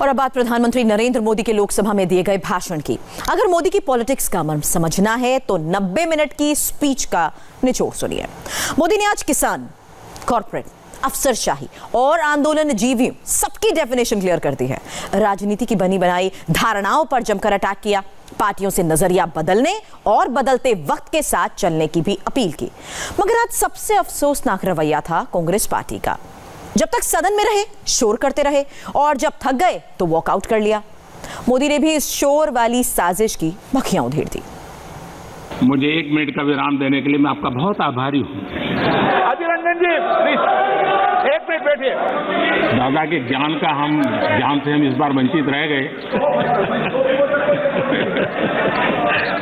और अब बात प्रधानमंत्री नरेंद्र मोदी के लोकसभा में दिए गए भाषण की। अगर मोदी की पॉलिटिक्स का मर्म समझना है तो 90 मिनट की स्पीच का निचोड़ सुनिए। मोदी ने आज किसान, कॉर्पोरेट, अफसरशाही और आंदोलन जीवियों सबकी डेफिनेशन क्लियर कर दी है। राजनीति की बनी बनाई धारणाओं पर जमकर अटैक किया। पार्टियों से नजरिया बदलने और बदलते वक्त के साथ चलने की भी अपील की। मगर आज सबसे अफसोसनाक रवैया था कांग्रेस पार्टी का। जब तक सदन में रहे शोर करते रहे और जब थक गए तो वॉकआउट कर लिया। मोदी ने भी इस शोर वाली साजिश की मक्खियां उधेड़ दी। मुझे 1 मिनट का विराम देने के लिए मैं आपका बहुत आभारी हूँ। अधीर रंजन जी प्लीज 1 मिनट बैठिए। दादा के ज्ञान से हम इस बार वंचित रह गए।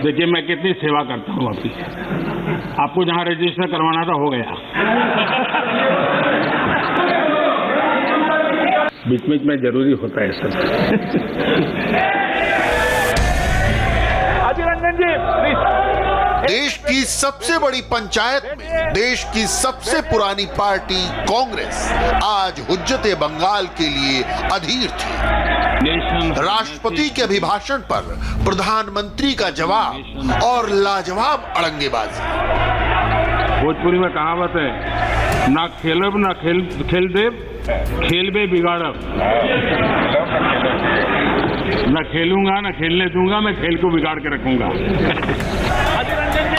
देखिए मैं कितनी सेवा करता हूँ आपको जहाँ रजिस्टर करवाना था हो गया। बीच में जरूरी होता है सब। अधीर रंजन जी प्लीज। देश की सबसे बड़ी पंचायत में देश की सबसे पुरानी पार्टी कांग्रेस आज हुज्जते बंगाल के लिए अधीर थी। राष्ट्रपति के अभिभाषण पर प्रधानमंत्री का जवाब और लाजवाब अड़ंगेबाजी। भोजपुरी में कहावत है, ना खेलब ना खेल देव, खेल बे बिगाड़ब। न खेलूंगा न खेलने दूंगा, मैं खेल को बिगाड़ के रखूंगा।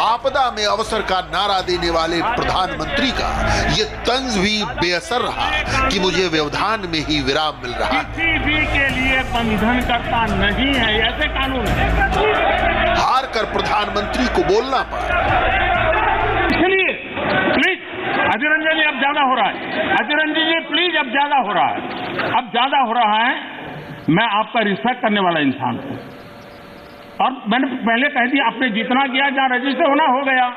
आपदा में अवसर का नारा देने वाले प्रधानमंत्री का ये तंज भी बेअसर रहा कि मुझे व्यवधान में ही विराम मिल रहा है। किसी भी के लिए बंधन करता नहीं है, ऐसे कानून है। हार कर प्रधानमंत्री को बोलना पड़ा। इसलिए प्लीज अधीर रंजन जी अब ज्यादा हो रहा है। अधीर रंजन जी प्लीज अब ज्यादा हो रहा है। अब ज्यादा हो रहा है। मैं आपका रिस्पेक्ट करने वाला इंसान हूं और मैंने पहले कह दिया, आपने जितना किया जहां रजिस्टर होना हो गया।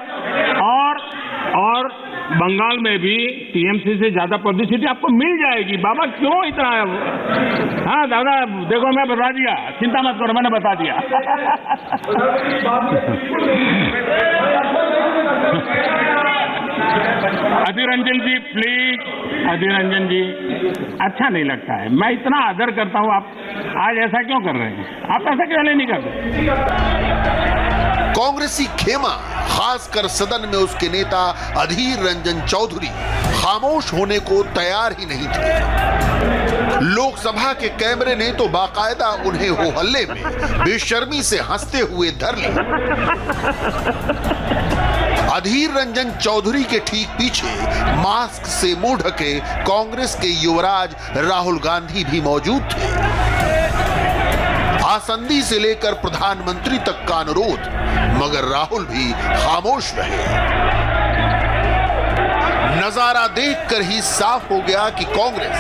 और बंगाल में भी टीएमसी से ज्यादा पब्लिसिटी आपको मिल जाएगी। बाबा क्यों इतना है? हाँ दादा देखो मैं बता दिया, चिंता मत करो, मैंने बता दिया। अधीर रंजन जी प्लीज, अधीर रंजन जी अच्छा नहीं लगता है। मैं इतना आदर करता हूं, आप आज ऐसा क्यों कर रहे हैं? आप ऐसा क्यों नहीं कर रहे? कांग्रेसी खेमा, खासकर सदन में उसके नेता अधीर रंजन चौधरी खामोश होने को तैयार ही नहीं थे। लोकसभा के कैमरे ने तो बाकायदा उन्हें हो हल्ले में बेशर्मी से हंसते हुए धर लिया। अधीर रंजन चौधरी के ठीक पीछे मास्क से मुंह ढके कांग्रेस के युवराज राहुल गांधी भी मौजूद थे। आसंदी से लेकर प्रधानमंत्री तक का अनुरोध, मगर राहुल भी खामोश रहे। नजारा देखकर ही साफ हो गया कि कांग्रेस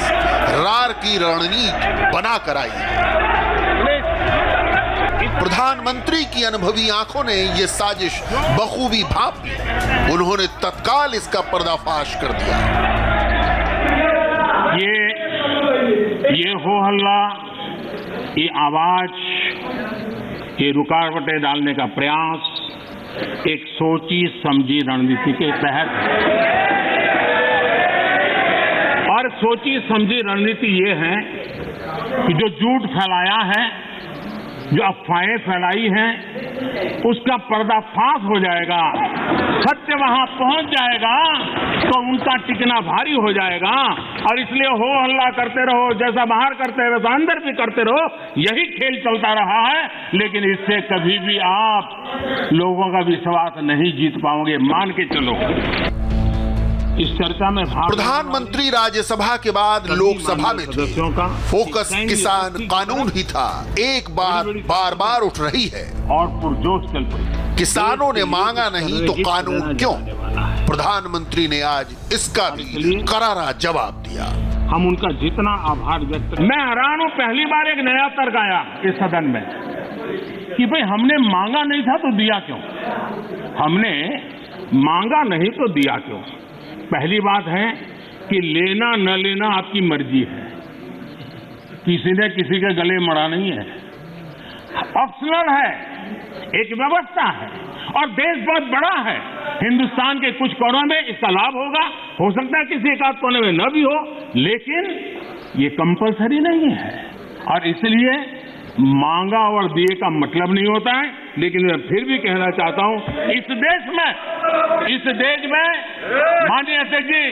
रार की रणनीति बनाकर आई है। प्रधानमंत्री की अनुभवी आंखों ने यह साजिश बखूबी भांप ली। उन्होंने तत्काल इसका पर्दाफाश कर दिया। ये हो हल्ला, ये आवाज, ये रुकावटें डालने का प्रयास एक सोची समझी रणनीति के तहत, और सोची समझी रणनीति ये है कि जो झूठ फैलाया है, जो अफवाहें फैलाई हैं, उसका पर्दाफाश हो जाएगा। सत्य वहां पहुंच जाएगा तो उनका टिकना भारी हो जाएगा। और इसलिए हो हल्ला करते रहो, जैसा बाहर करते रहो अंदर भी करते रहो, यही खेल चलता रहा है। लेकिन इससे कभी भी आप लोगों का विश्वास नहीं जीत पाओगे, मान के चलो। इस चर्चा में प्रधानमंत्री राज्यसभा के बाद लोकसभा में थे। फोकस किसान कानून ही था। एक बार बार उठ रही है और पुरजोश चल पड़ी। किसानों ने मांगा नहीं तो कानून क्यों? प्रधानमंत्री ने आज इसका भी करारा जवाब दिया। हम उनका जितना आभार व्यक्त, मैं हैरान हूं। पहली बार एक नया तर्क आया इस सदन में कि भाई हमने मांगा नहीं था तो दिया क्यों? हमने मांगा नहीं तो दिया क्यों? पहली बात है कि लेना न लेना आपकी मर्जी है। किसी ने किसी के गले मड़ा नहीं है। ऑप्शनल है, एक व्यवस्था है। और देश बहुत बड़ा है। हिंदुस्तान के कुछ कोनों में इसका लाभ होगा, हो सकता है किसी एक आध कोने में न भी हो, लेकिन ये कंपलसरी नहीं है। और इसलिए मांगा और दिए का मतलब नहीं होता है। लेकिन मैं फिर भी कहना चाहता हूं, इस देश में माननीय अध्यक्ष जी,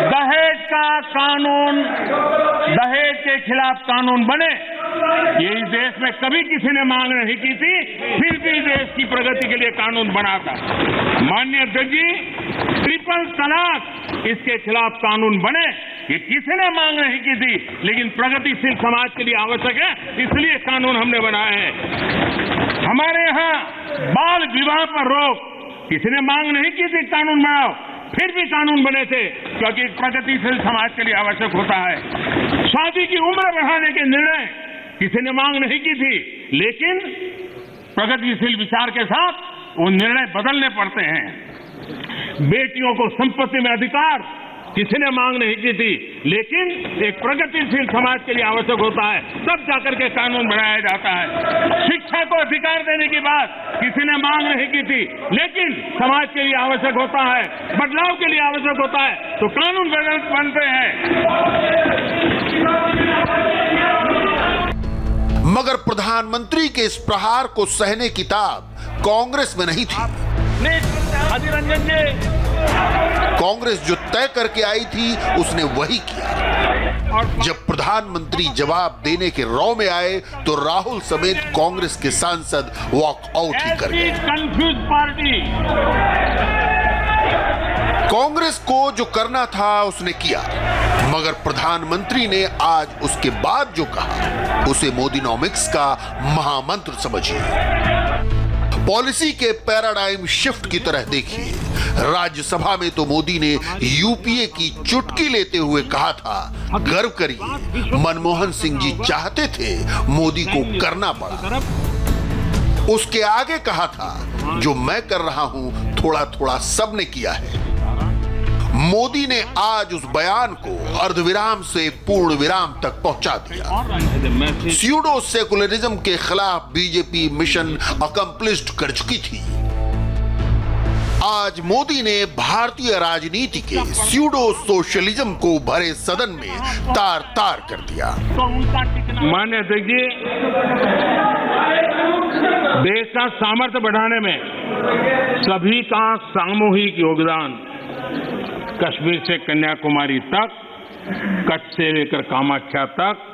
दहेज का कानून, दहेज के खिलाफ कानून बने, ये इस देश में कभी किसी ने मांग नहीं की थी, फिर भी देश की प्रगति के लिए कानून बना था। माननीय अध्यक्ष जी, ट्रिपल तलाक, इसके खिलाफ कानून बने, ये किसी ने मांग नहीं की थी, लेकिन प्रगतिशील समाज के लिए आवश्यक है, इसलिए कानून हमने बनाए हैं। हमारे यहाँ बाल विवाह पर रोक, किसी ने मांग नहीं की थी कानून बनाओ, फिर भी कानून बने थे, क्योंकि प्रगतिशील समाज के लिए आवश्यक होता है। शादी की उम्र बढ़ाने के निर्णय किसी ने मांग नहीं की थी, लेकिन प्रगतिशील विचार के साथ वो निर्णय बदलने पड़ते हैं। बेटियों को संपत्ति में अधिकार किसी ने मांग नहीं की थी, लेकिन एक प्रगतिशील समाज के लिए आवश्यक होता है, तब जाकर के कानून बनाया जाता है। शिक्षा को अधिकार देने की बात किसी ने मांग नहीं की थी, लेकिन समाज के लिए आवश्यक होता है, बदलाव के लिए आवश्यक होता है, तो कानून बनते हैं। मगर प्रधानमंत्री के इस प्रहार को सहने की ताब कांग्रेस में नहीं थी। अधीर रंजन जी, कांग्रेस जो तय करके आई थी उसने वही किया। जब प्रधानमंत्री जवाब देने के रौ में आए तो राहुल समेत कांग्रेस के सांसद वॉकआउट ही कर गए। कंफ्यूज पार्टी, कांग्रेस को जो करना था उसने किया, मगर प्रधानमंत्री ने आज उसके बाद जो कहा उसे मोदीनॉमिक्स का महामंत्र समझिए। पॉलिसी के पैराडाइम शिफ्ट की तरह देखिए। राज्यसभा में तो मोदी ने यूपीए की चुटकी लेते हुए कहा था, गर्व करिए, मनमोहन सिंह जी चाहते थे, मोदी को करना पड़ा। उसके आगे कहा था, जो मैं कर रहा हूं थोड़ा थोड़ा सबने किया है। मोदी ने आज उस बयान को अर्धविराम से पूर्ण विराम तक पहुंचा दिया। स्यूडो सेकुलरिज्म के खिलाफ बीजेपी मिशन अकम्प्लिश्ड कर चुकी थी। आज मोदी ने भारतीय राजनीति के स्यूडो सोशलिज्म को भरे सदन में तार तार कर दिया। माननीय अध्यक्ष जी, देश का सामर्थ्य बढ़ाने में सभी का सामूहिक योगदान, कश्मीर से कन्याकुमारी तक, कच्छ से लेकर कामाख्या तक,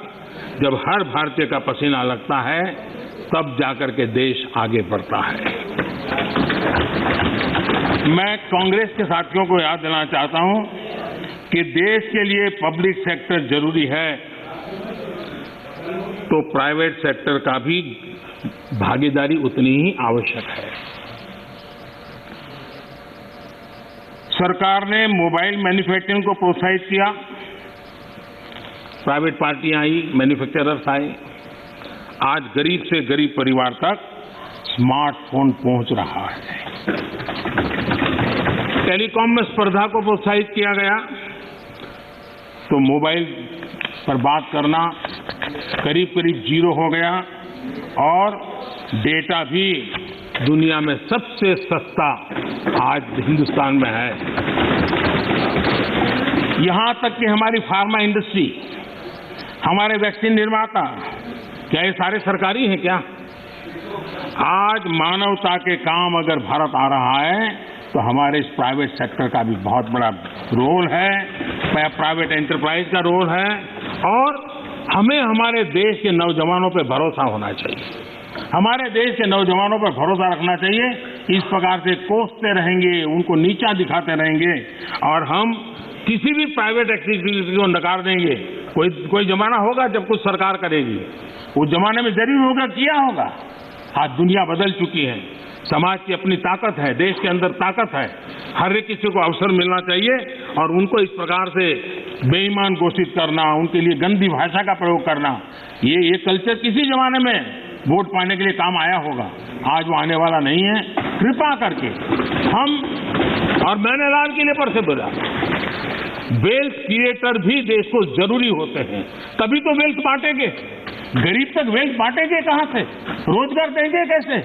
जब हर भारतीय का पसीना लगता है तब जाकर के देश आगे बढ़ता है। मैं कांग्रेस के साथियों को याद दिलाना चाहता हूं कि देश के लिए पब्लिक सेक्टर जरूरी है, तो प्राइवेट सेक्टर का भी भागीदारी उतनी ही आवश्यक है। सरकार ने मोबाइल मैन्युफैक्चरिंग को प्रोत्साहित किया, प्राइवेट पार्टियां आई, मैन्युफैक्चरर्स आए। आज गरीब से गरीब परिवार तक स्मार्टफोन पहुंच रहा है। टेलीकॉम में स्पर्धा को प्रोत्साहित किया गया, तो मोबाइल पर बात करना करीब करीब जीरो हो गया, और डेटा भी दुनिया में सबसे सस्ता आज हिंदुस्तान में है। यहां तक कि हमारी फार्मा इंडस्ट्री, हमारे वैक्सीन निर्माता, क्या ये सारे सरकारी हैं क्या? आज मानवता के काम अगर भारत आ रहा है तो हमारे इस प्राइवेट सेक्टर का भी बहुत बड़ा रोल है, प्राइवेट एंटरप्राइज का रोल है, और हमें हमारे देश के नौजवानों पर भरोसा होना चाहिए। हमारे देश के नौजवानों पर भरोसा रखना चाहिए। इस प्रकार से कोसते रहेंगे, उनको नीचा दिखाते रहेंगे, और हम किसी भी प्राइवेट एक्टिविटी को नकार देंगे। कोई जमाना होगा जब कुछ सरकार करेगी, उस जमाने में जरूर होगा, किया होगा। आज दुनिया बदल चुकी है, समाज की अपनी ताकत है, देश के अंदर ताकत है। हर एक किसी को अवसर मिलना चाहिए, और उनको इस प्रकार से बेईमान घोषित करना, उनके लिए गंदी भाषा का प्रयोग करना, ये कल्चर किसी जमाने में वोट पाने के लिए काम आया होगा, आज वो आने वाला नहीं है। कृपा करके हम, और मैंने लाल किले पर से बोला, वेल्थ क्रिएटर भी देश को जरूरी होते हैं, तभी तो वेल्थ बांटेंगे। गरीब तक वेल्थ बांटेंगे कहां से? रोजगार देंगे कैसे?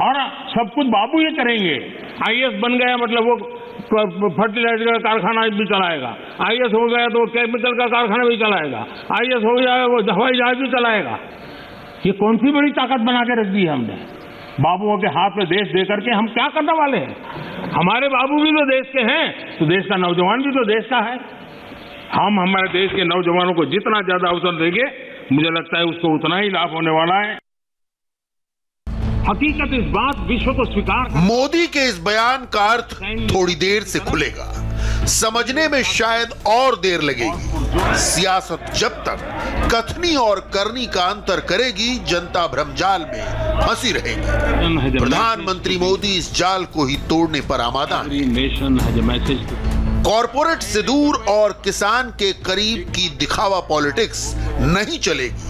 और सब कुछ बाबू ये करेंगे। आईएएस बन गया मतलब वो फर्टिलाइजर का कारखाना भी चलाएगा, आईएएस हो गया तो केमिकल का कारखाना भी चलाएगा, आईएएस हो गया वो हवाई जहाज भी चलाएगा। ये कौन सी बड़ी ताकत बना के रख दी है हमने? बाबुओं के हाथ में देश दे करके हम क्या करने वाले हैं? हमारे बाबू भी तो देश के हैं, तो देश का नौजवान भी तो देश का है। हम हमारे देश के नौजवानों को जितना ज्यादा अवसर देंगे, मुझे लगता है उसको उतना ही लाभ होने वाला है। हकीकत इस बात विश्व को स्वीकार। मोदी के इस बयान का अर्थ थोड़ी देर से खुलेगा, समझने में शायद और देर लगेगी। सियासत जब तक कथनी और करनी का अंतर करेगी, जनता भ्रमजाल में फंसी रहेगी। प्रधानमंत्री मोदी इस जाल को ही तोड़ने पर आमादा है। कॉरपोरेट से दूर और किसान के करीब की दिखावा पॉलिटिक्स नहीं चलेगी।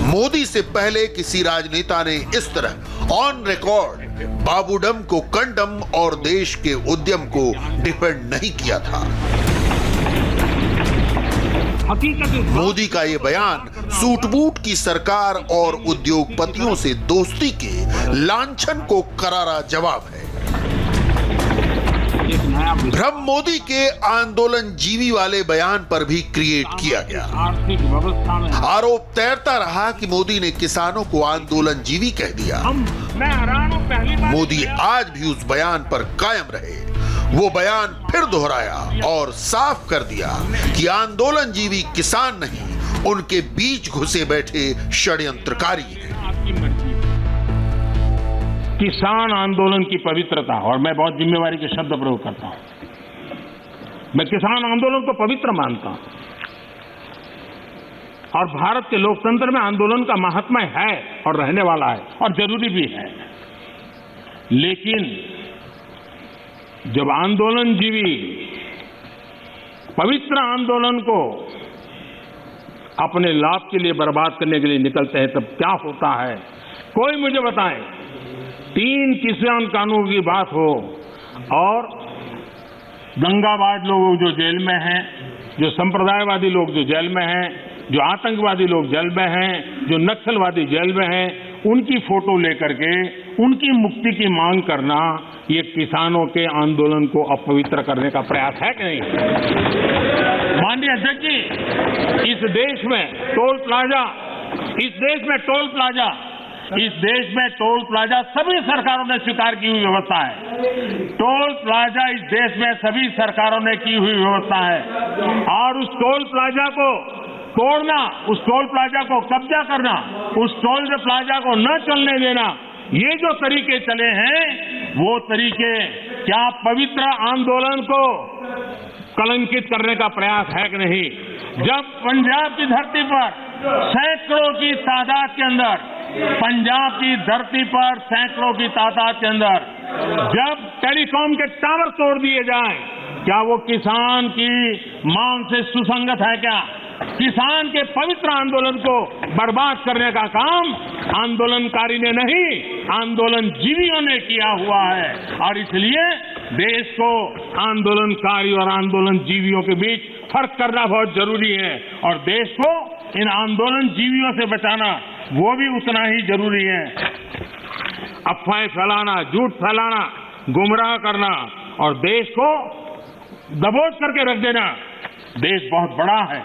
मोदी से पहले किसी राजनेता ने इस तरह ऑन रिकॉर्ड बाबूडम को कंडम और देश के उद्यम को डिफेंड नहीं किया था। मोदी का ये बयान सूट बूट की सरकार और उद्योगपतियों से दोस्ती के लांछन को करारा जवाब है। भ्रम मोदी के आंदोलन जीवी वाले बयान पर भी क्रिएट किया गया। आरोप तैरता रहा कि मोदी ने किसानों को आंदोलन जीवी कह दिया। मोदी आज भी उस बयान पर कायम रहे। वो बयान फिर दोहराया और साफ कर दिया कि आंदोलन जीवी किसान नहीं, उनके बीच घुसे बैठे षड्यंत्रकारी हैं। किसान आंदोलन की पवित्रता, और मैं बहुत जिम्मेवारी के शब्द प्रयोग करता हूं, मैं किसान आंदोलन को पवित्र मानता हूं और भारत के लोकतंत्र में आंदोलन का महात्म्य है और रहने वाला है और जरूरी भी है। लेकिन जब आंदोलन जीवी पवित्र आंदोलन को अपने लाभ के लिए बर्बाद करने के लिए निकलते हैं, तब क्या होता है? कोई मुझे बताए। 3 किसान कानून की बात हो और दंगाबाज लोग जो जेल में हैं, जो संप्रदायवादी लोग जो जेल में हैं, जो आतंकवादी लोग जेल में हैं, जो नक्सलवादी जेल में हैं, उनकी फोटो लेकर के उनकी मुक्ति की मांग करना, ये किसानों के आंदोलन को अपवित्र करने का प्रयास है कि नहीं? माननीय अध्यक्ष जी, इस देश में टोल प्लाजा, सभी सरकारों ने स्वीकार की हुई व्यवस्था है। टोल प्लाजा इस देश में सभी सरकारों ने की हुई व्यवस्था है और उस टोल प्लाजा को तोड़ना, उस टोल प्लाजा को कब्जा करना, उस टोल प्लाजा को न चलने देना, ये जो तरीके चले हैं, वो तरीके क्या पवित्र आंदोलन को कलंकित करने का प्रयास है कि नहीं? जब पंजाब की धरती पर सैकड़ों की तादाद के अंदर, पंजाब की धरती पर सैकड़ों की तादाद के अंदर जब टेलीकॉम के टावर तोड़ दिए जाएं, क्या वो किसान की मांग से सुसंगत है? क्या किसान के पवित्र आंदोलन को बर्बाद करने का काम आंदोलनकारी ने नहीं, आंदोलन जीवियों ने किया हुआ है। और इसलिए देश को आंदोलनकारी और आंदोलन जीवियों के बीच फर्क करना बहुत जरूरी है और देश को इन आंदोलन जीवियों से बचाना वो भी उतना ही जरूरी है। अफवाहें फैलाना, झूठ फैलाना, गुमराह करना और देश को दबोच करके रख देना, देश बहुत बड़ा है।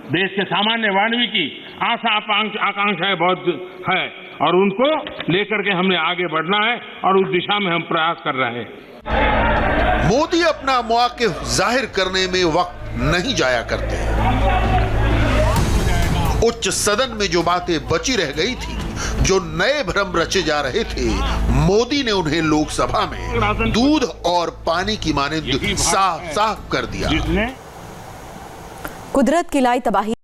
देश के सामान्य मानवी की आशा आकांक्षाएं बहुत है और उनको लेकर के हमने आगे बढ़ना है और उस दिशा में हम प्रयास कर रहे हैं। मोदी अपना मौक़िफ़ जाहिर करने में वक्त नहीं जाया करते। उच्च सदन में जो बातें बची रह गई थी, जो नए भ्रम रचे जा रहे थे, मोदी ने उन्हें लोकसभा में दूध और पानी की मानिंद साफ साफ कर दिया। कुदरत की लाई तबाही